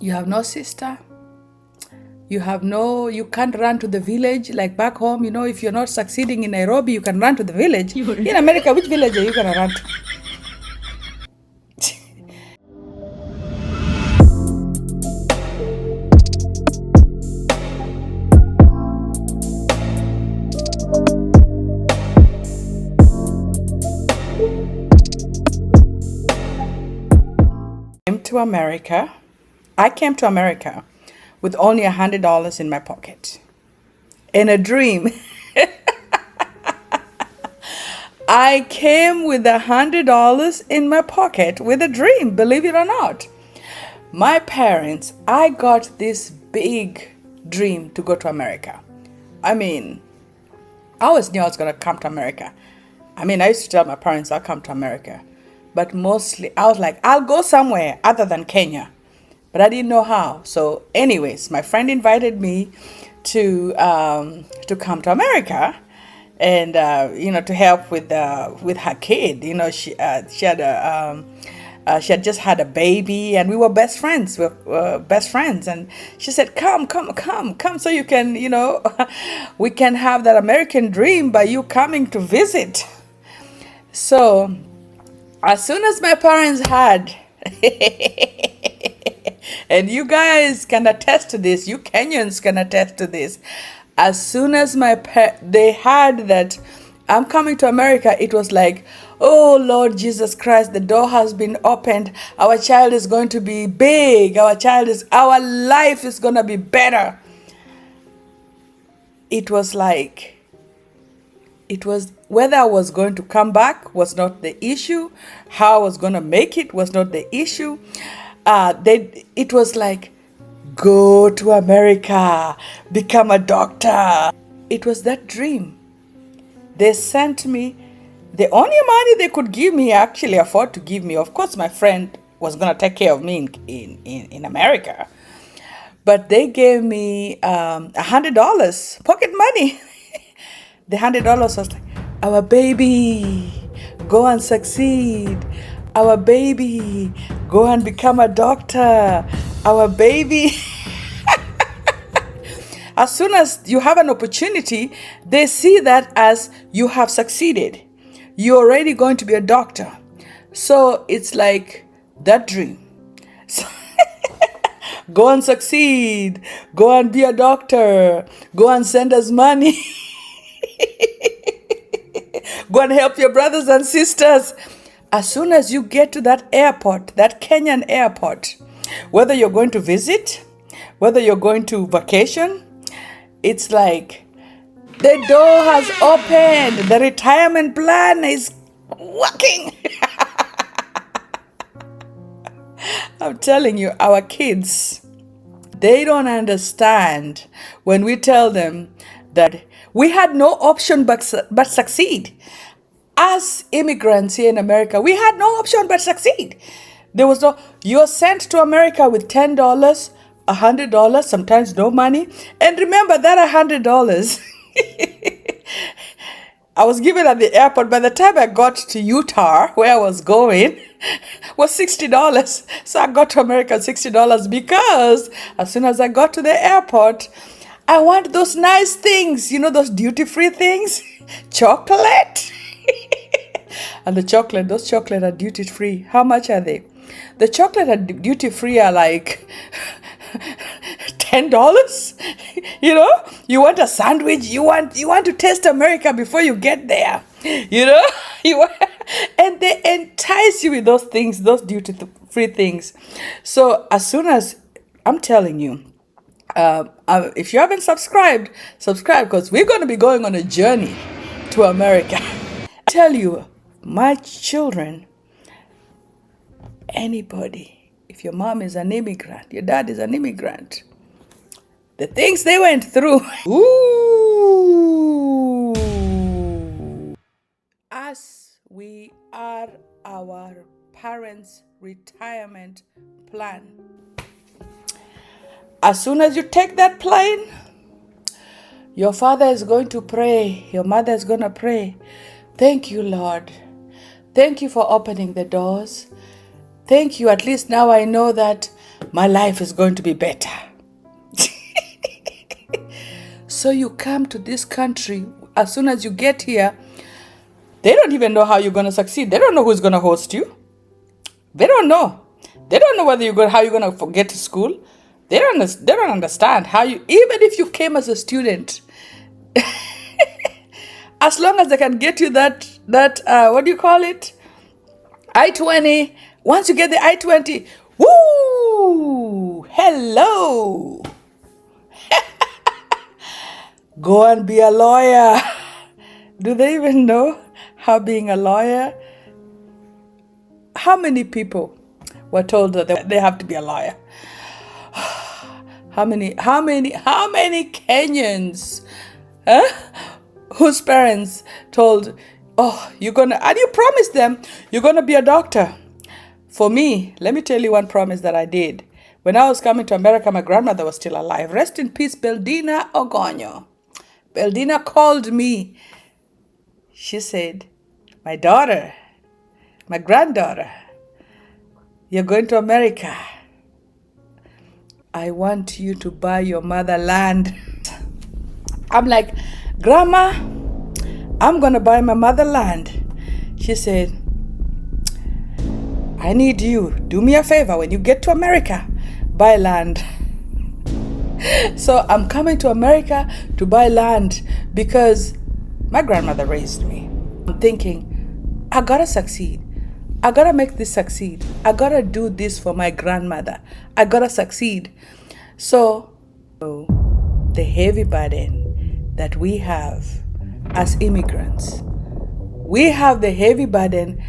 You have no sister. You can't run to the village like back home. If you're not succeeding in Nairobi, you can run to the village. In America, which village are you going to run to? I came to America with only $100 in my pocket. In a dream. I came with $100 in my pocket with a dream, believe it or not. My parents, I got this big dream to go to America. I always knew I was going to come to America. I used to tell my parents I'll come to America. But mostly, I was like, I'll go somewhere other than Kenya. But I didn't know how. So anyways, my friend invited me to come to America and, to help with her kid. She had just had a baby and we were best friends. We were best friends. And she said, come so you can, we can have that American dream by you coming to visit. So as soon as my parents had, and you guys can attest to this, you Kenyans can attest to this, as soon as they had that I'm coming to America, it was like, oh Lord Jesus Christ, the door has been opened. Our child is going to be big. Our life is going to be better. It was whether I was going to come back was not the issue. How I was going to make it was not the issue. It was like, go to America, become a doctor. It was that dream. They sent me, the only money they could give me, actually afford to give me. Of course, my friend was going to take care of me in America. But they gave me $100, pocket money. The $100 was like, our baby, go and succeed. Our baby, go and become a doctor. Our baby. As soon as you have an opportunity, they see that as you have succeeded. You're already going to be a doctor. So it's like that dream. So go and succeed. Go and be a doctor. Go and send us money. Go and help your brothers and sisters. As soon as you get to that airport, that Kenyan airport, whether you're going to visit, whether you're going to vacation, it's like the door has opened. The retirement plan is working. I'm telling you, our kids, they don't understand when we tell them that we had no option but succeed. As immigrants here in America, we had no option but succeed. There was you're sent to America with $10, $100, sometimes no money. And remember that $100, I was given at the airport. By the time I got to Utah, where I was going, was $60. So I got to America $60 because as soon as I got to the airport, I want those nice things, those duty-free things, chocolate. And those chocolate are duty-free. How much are they? The chocolate at duty-free are like $10. You want a sandwich. You want to taste America before you get there. And they entice you with those things, those duty-free things. So as soon as, I'm telling you, if you haven't subscribed, subscribe, because we're going to be going on a journey to America. I tell you, my children, anybody, if your mom is an immigrant, your dad is an immigrant, the things they went through. Ooh. As we are our parents' retirement plan. As soon as you take that plane, your father is going to pray. Your mother is going to pray. Thank you, Lord. Thank you for opening the doors. Thank you. At least now I know that my life is going to be better. So you come to this country, as soon as you get here, they don't even know how you're going to succeed. They don't know who's going to host you. They don't know. They don't know whether how you're going to get to school. They don't understand how you, even if you came as a student, as long as they can get you that what do you call it? I-20. Once you get the I-20, woo! Hello! Go and be a lawyer. Do they even know how being a lawyer? How many people were told that they have to be a lawyer? How many Kenyans, whose parents told, oh, and you promised them you're gonna be a doctor. For me, let me tell you one promise that I did. When I was coming to America, my grandmother was still alive. Rest in peace, Beldina Ogonyo. Beldina called me. She said, my daughter, my granddaughter, you're going to America. I want you to buy your mother land. I'm like, Grandma, I'm going to buy my mother land. She said, I need you. Do me a favor. When you get to America, buy land. So I'm coming to America to buy land because my grandmother raised me. I'm thinking, I gotta succeed. I gotta make this succeed. I gotta do this for my grandmother. I gotta succeed. So the heavy burden that we have as immigrants, we have the heavy burden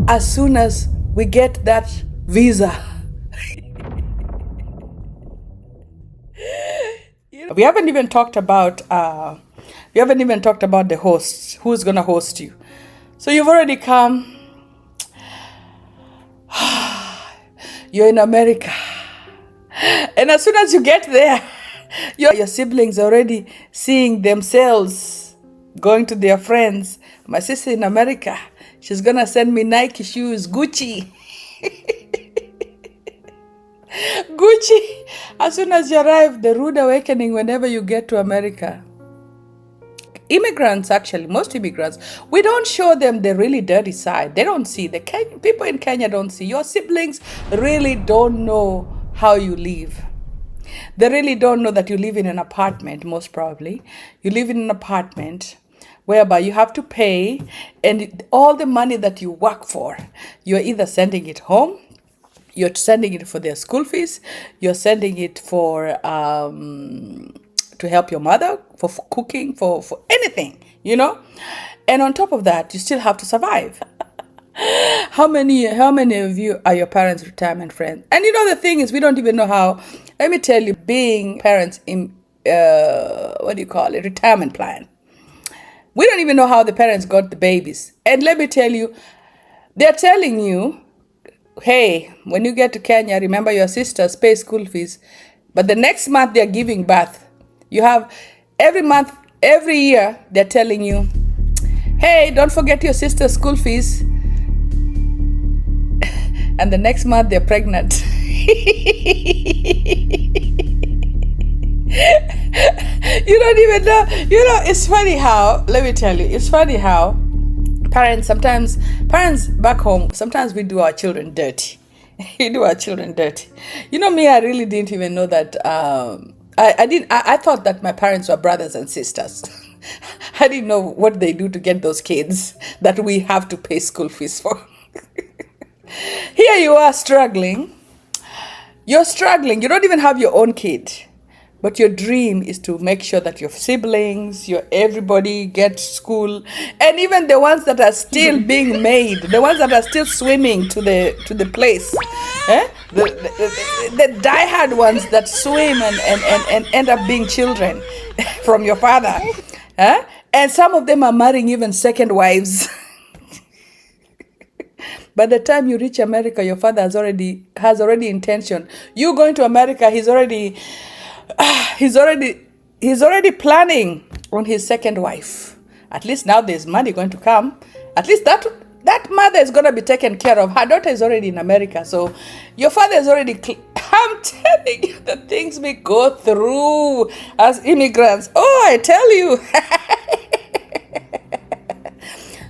as soon as we get that visa. We haven't even talked about the hosts. Who's gonna host you? So you've already come. You're in America, and as soon as you get there, your siblings are already seeing themselves going to their friends. My sister in America, she's gonna send me Nike shoes, Gucci. Gucci. As soon as you arrive, the rude awakening whenever you get to America. Immigrants, actually, most immigrants, we don't show them the really dirty side. They don't see. People in Kenya don't see. Your siblings really don't know how you live. They really don't know that you live in an apartment, most probably. You live in an apartment whereby you have to pay, and all the money that you work for, you're either sending it home, you're sending it for their school fees, you're sending it for to help your mother, for cooking, for anything, And on top of that, you still have to survive. How many of you are your parents' retirement friends? And the thing is, we don't even know how. Let me tell you, being parents in retirement plan. We don't even know how the parents got the babies. And let me tell you, they're telling you, hey, when you get to Kenya, remember your sisters pay school fees. But the next month they're giving birth. You have every year, they're telling you, hey, don't forget your sister's school fees. And the next month they're pregnant. You don't even know. It's funny how, let me tell you, it's funny how parents back home, sometimes we do our children dirty. We do our children dirty. Me, I really didn't even know that. I thought that my parents were brothers and sisters. I didn't know what they do to get those kids that we have to pay school fees for. Here you are struggling. You're struggling. You don't even have your own kid. But your dream is to make sure that your siblings, everybody gets school, and even the ones that are still being made, the ones that are still swimming to the place, the diehard ones that swim and end up being children from your father, and some of them are marrying even second wives. By the time you reach America, your father has already intention. You going to America, he's already planning on his second wife. At least now there's money going to come. At least that mother is going to be taken care of. Her daughter is already in America. So your father is already I'm telling you the things we go through as immigrants. Oh, I tell you.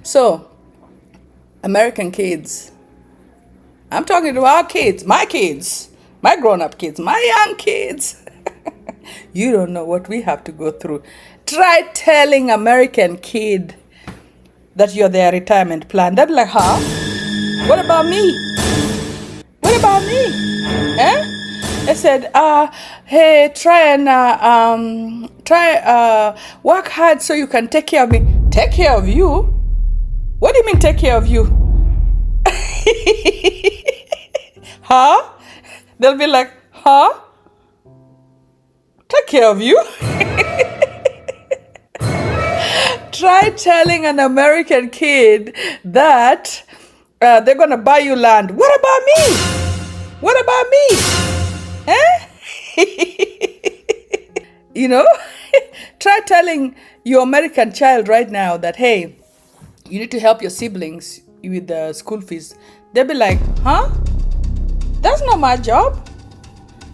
So, American kids, I'm talking to our kids, my grown-up kids, my young kids. You don't know what we have to go through. Try telling American kid that you're their retirement plan. They'll be like, huh? What about me? What about me? Eh? I said, hey, work hard so you can take care of me. Take care of you? What do you mean take care of you? Huh? They'll be like, huh? Take care of you? Try telling an American kid that they're going to buy you land. What about me? What about me? Eh? You know? Try telling your American child right now that, hey, you need to help your siblings with the school fees. They'll be like, huh? That's not my job.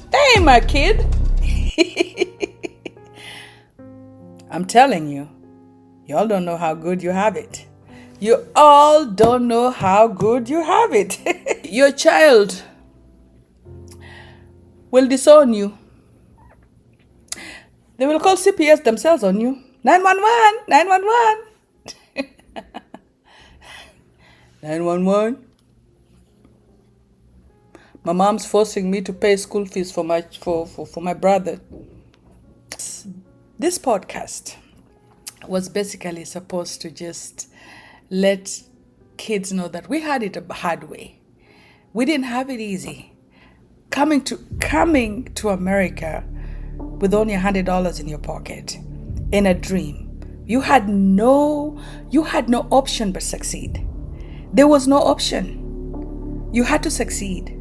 That ain't my kid. I'm telling you, y'all don't know how good you have it. You all don't know how good you have it. Your child will disown you. They will call CPS themselves on you. 911, 911. 911. My mom's forcing me to pay school fees for my brother. This podcast was basically supposed to just let kids know that we had it a hard way. We didn't have it easy. Coming to America with only $100 in your pocket, in a dream, you had no option but succeed. There was no option. You had to succeed.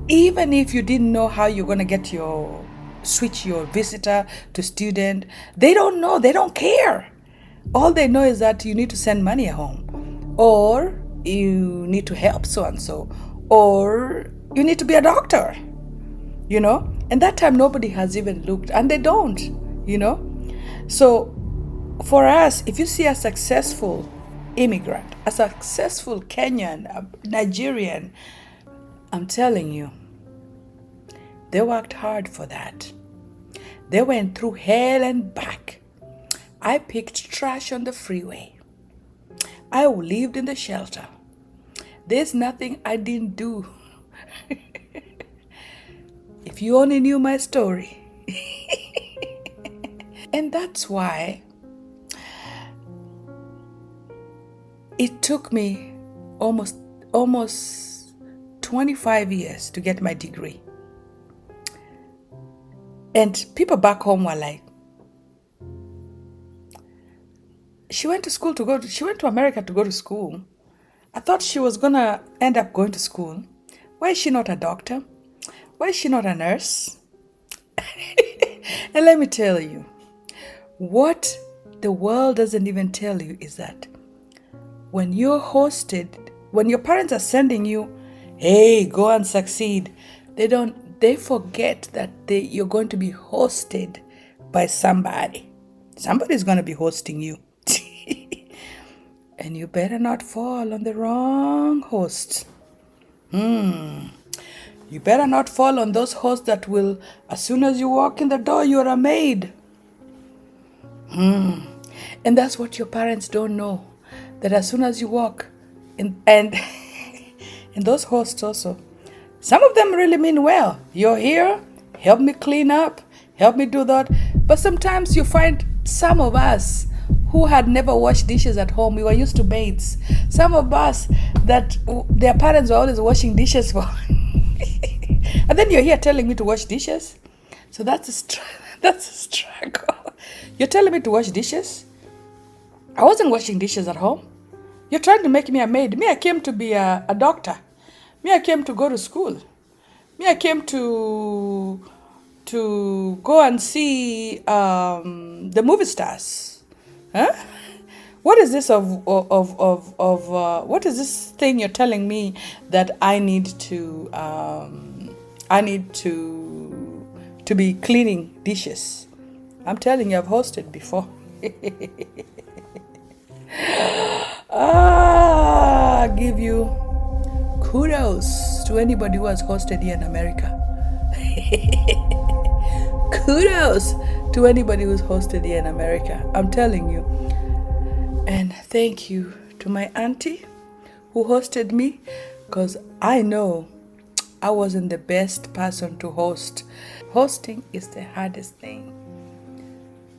Even if you didn't know how you're going to switch your visitor to student, they don't know, they don't care. All they know is that you need to send money home, or you need to help so-and-so, or you need to be a doctor, And that time nobody has even looked, and they don't, So for us, if you see a successful immigrant, a successful Kenyan, a Nigerian, I'm telling you, they worked hard for that. They went through hell and back. I picked trash on the freeway. I lived in the shelter. There's nothing I didn't do. If you only knew my story. And that's why it took me almost 25 years to get my degree. And people back home were like, she went to America to go to school. I thought she was gonna end up going to school. Why is she not a doctor? Why is she not a nurse? And let me tell you, what the world doesn't even tell you is that when you're hosted, when your parents are sending you, hey, go and succeed, they forget that you're going to be hosted by somebody. Somebody's going to be hosting you. And you better not fall on the wrong host. You better not fall on those hosts that will, as soon as you walk in the door, you're a maid. And that's what your parents don't know. That as soon as you walk, and those hosts also, some of them really mean well. You're here, help me clean up, help me do that. But sometimes you find some of us who had never washed dishes at home, we were used to maids. Some of us that their parents were always washing dishes for. And then you're here telling me to wash dishes. So that's a struggle. You're telling me to wash dishes? I wasn't washing dishes at home. You're trying to make me a maid. Me, I came to be a doctor. Me, I came to go to school. Me, I came to go and see the movie stars. Huh? What is this what is this thing you're telling me that I need to be cleaning dishes? I'm telling you, I've hosted before. Give you kudos to anybody who has hosted here in America. Kudos to anybody who's hosted here in America. I'm telling you. And thank you to my auntie who hosted me, because I know I wasn't the best person to host. Hosting is the hardest thing.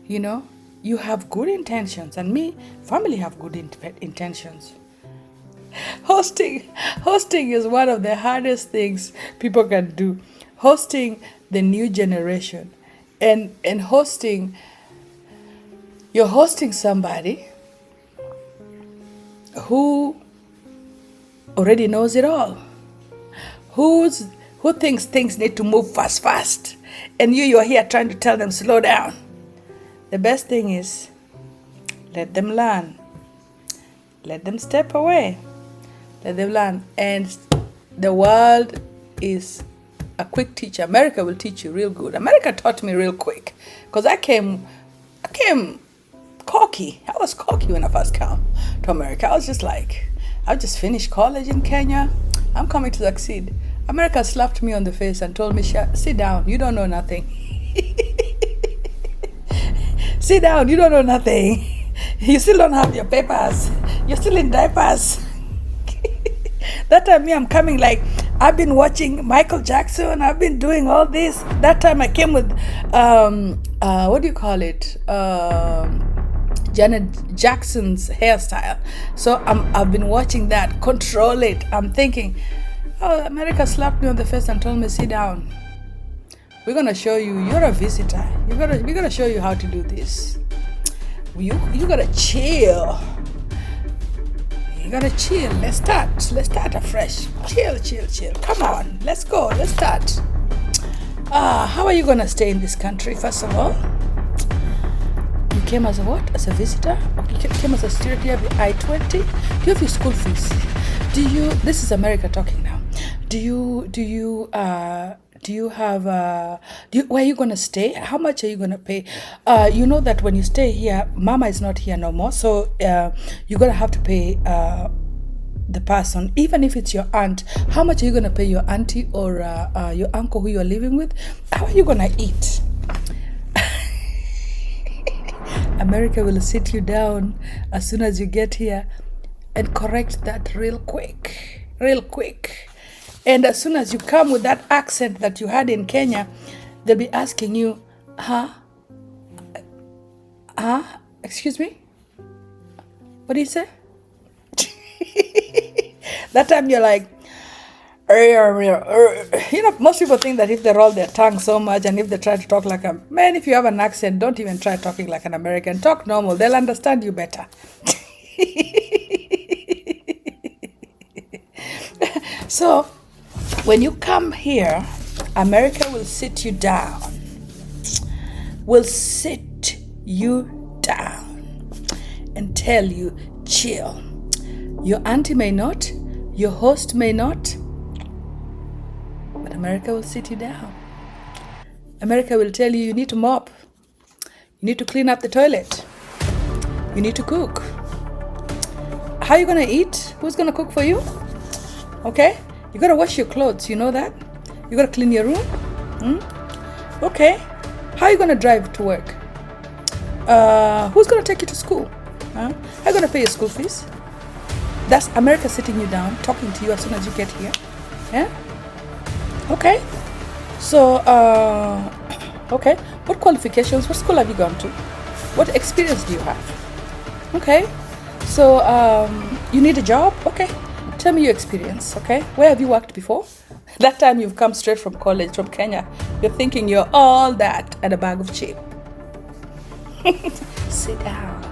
You know, you have good intentions, and me, family have good intentions. Hosting is one of the hardest things people can do. Hosting the new generation, and you're hosting somebody who already knows it all, who thinks things need to move fast, and you're here trying to tell them slow down. The best thing is let them learn, let them step away, let them learn. And the world is a quick teacher. America will teach you real good. America taught me real quick, because I came cocky. I was cocky when I first came to America. I was just like, I just finished college in Kenya. I'm coming to succeed. America slapped me on the face and told me, sit down, you don't know nothing. Sit down, you don't know nothing. You still don't have your papers. You're still in diapers. That time, I'm coming like, I've been watching Michael Jackson. I've been doing all this. That time I came with, what do you call it? Janet Jackson's hairstyle. So I've been watching that, control it. I'm thinking, oh, America slapped me on the face and told me, sit down. We're gonna show you, you're a visitor. We're gonna show you how to do this. You gotta chill. You gotta chill. Let's start afresh. Chill. Come on, let's go. Let's start. How are you gonna stay in this country, first of all? You came as a what? As a visitor? Okay, you came as a student. You have your I-20. Do you have your school fees? This is America talking now. Where are you gonna stay? How much are you gonna pay? You know that when you stay here, mama is not here no more, so you're gonna have to pay the person, even if it's your aunt. How much are you gonna pay your auntie or your uncle who you're living with? How are you gonna eat? America will sit you down as soon as you get here and correct that real quick. And as soon as you come with that accent that you had in Kenya, they'll be asking you, excuse me? What do you say? That time you're like, you know, most people think that if they roll their tongue so much and if they try to talk like a man, if you have an accent, don't even try talking like an American. Talk normal. They'll understand you better. So, when you come here, America will sit you down. And tell you, chill. Your auntie may not, your host may not, but America will sit you down. America will tell you, you need to mop. You need to clean up the toilet. You need to cook. How are you going to eat? Who's going to cook for you? Okay? You got to wash your clothes. You know that? You got to clean your room. Okay. How are you going to drive to work? Who's going to take you to school? How are you going to pay your school fees? That's America sitting you down, talking to you as soon as you get here. Yeah? Okay. So, okay. What qualifications, what school have you gone to? What experience do you have? Okay. So, you need a job? Okay. Tell me your experience, okay? Where have you worked before? That time you've come straight from college, from Kenya. You're thinking you're all that and a bag of chips. Sit down.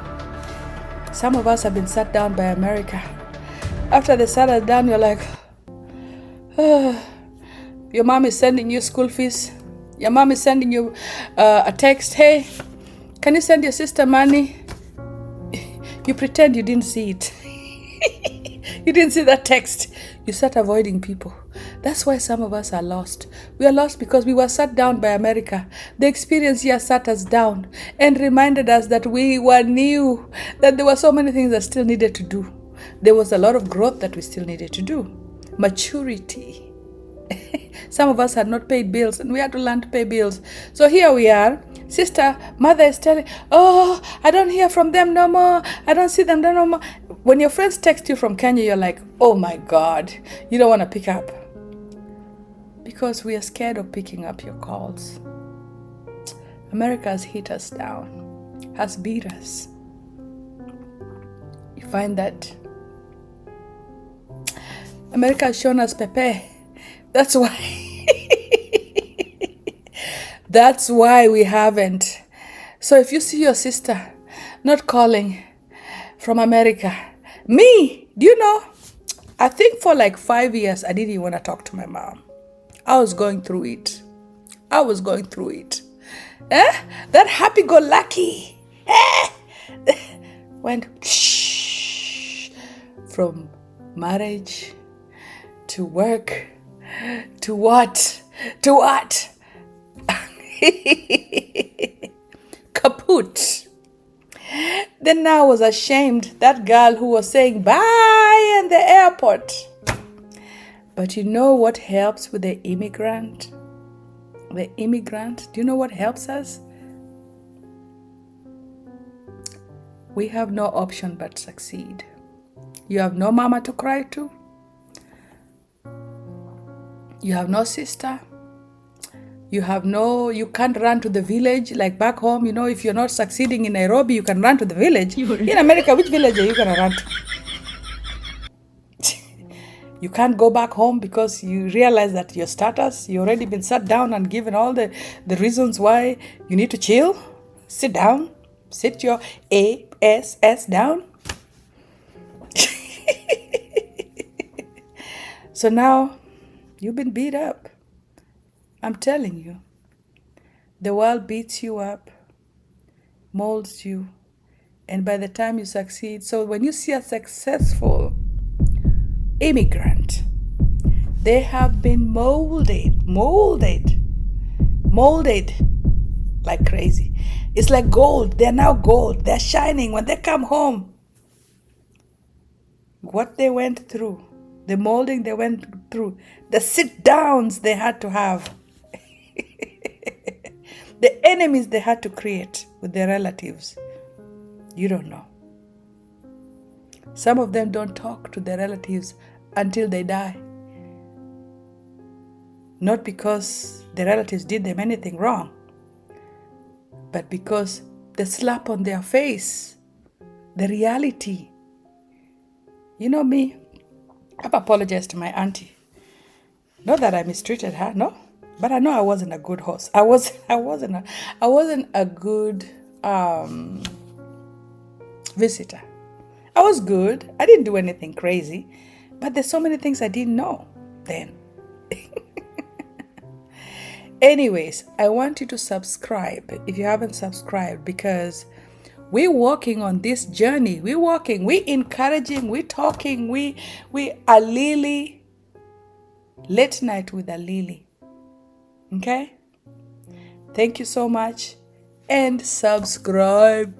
Some of us have been sat down by America. After they sat us down, you're like, your mom is sending you school fees. Your mom is sending you a text. Hey, can you send your sister money? You pretend you didn't see it. You didn't see that text. You start avoiding people. That's why some of us are lost. We are lost because we were sat down by America. The experience here sat us down and reminded us that we were new, that there were so many things that still needed to do. There was a lot of growth that we still needed to do. Maturity. Some of us had not paid bills and we had to learn to pay bills. So here we are. Sister, mother is telling, oh, I don't hear from them no more. I don't see them no more. When your friends text you from Kenya, you're like, oh my God, you don't want to pick up. Because we are scared of picking up your calls. America has hit us down, has beat us. You find that America has shown us Pepe. That's why. That's why we haven't. So if you see your sister not calling from America, me, do you know, I think for like 5 years, I didn't even want to talk to my mom. I was going through it. That happy-go-lucky went from marriage to work to what? Kaput. Then I was ashamed, that girl who was saying bye in the airport. But you know what helps with the immigrant? The immigrant, do you know what helps us? We have no option but succeed. You have no mama to cry to. You have no sister. You can't run to the village like back home. You know, if you're not succeeding in Nairobi, you can run to the village. In America, which village are you going to run to? You can't go back home because you realize that your status, you already been sat down and given all the reasons why you need to chill. Sit down. Sit your ass down. So now, you've been beat up. I'm telling you. The world beats you up, molds you, and by the time you succeed, so when you see a successful immigrant, they have been molded like crazy. It's like gold. They're now gold. They're shining when they come home. What they went through, the molding they went through, the sit-downs they had to have, the enemies they had to create with their relatives. You don't know. Some of them don't talk to their relatives until they die. Not because the relatives did them anything wrong, but because the slap on their face, the reality. You know me, I've apologized to my auntie. Not that I mistreated her, no. But I know I wasn't a good host. I wasn't a good visitor. I was good. I didn't do anything crazy. But there's so many things I didn't know then. Anyways, I want you to subscribe if you haven't subscribed, because we're walking on this journey. We're walking, we're encouraging, we're talking, we are Lily. Late night with a Lily. Okay? Thank you so much. And subscribe.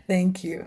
Thank you.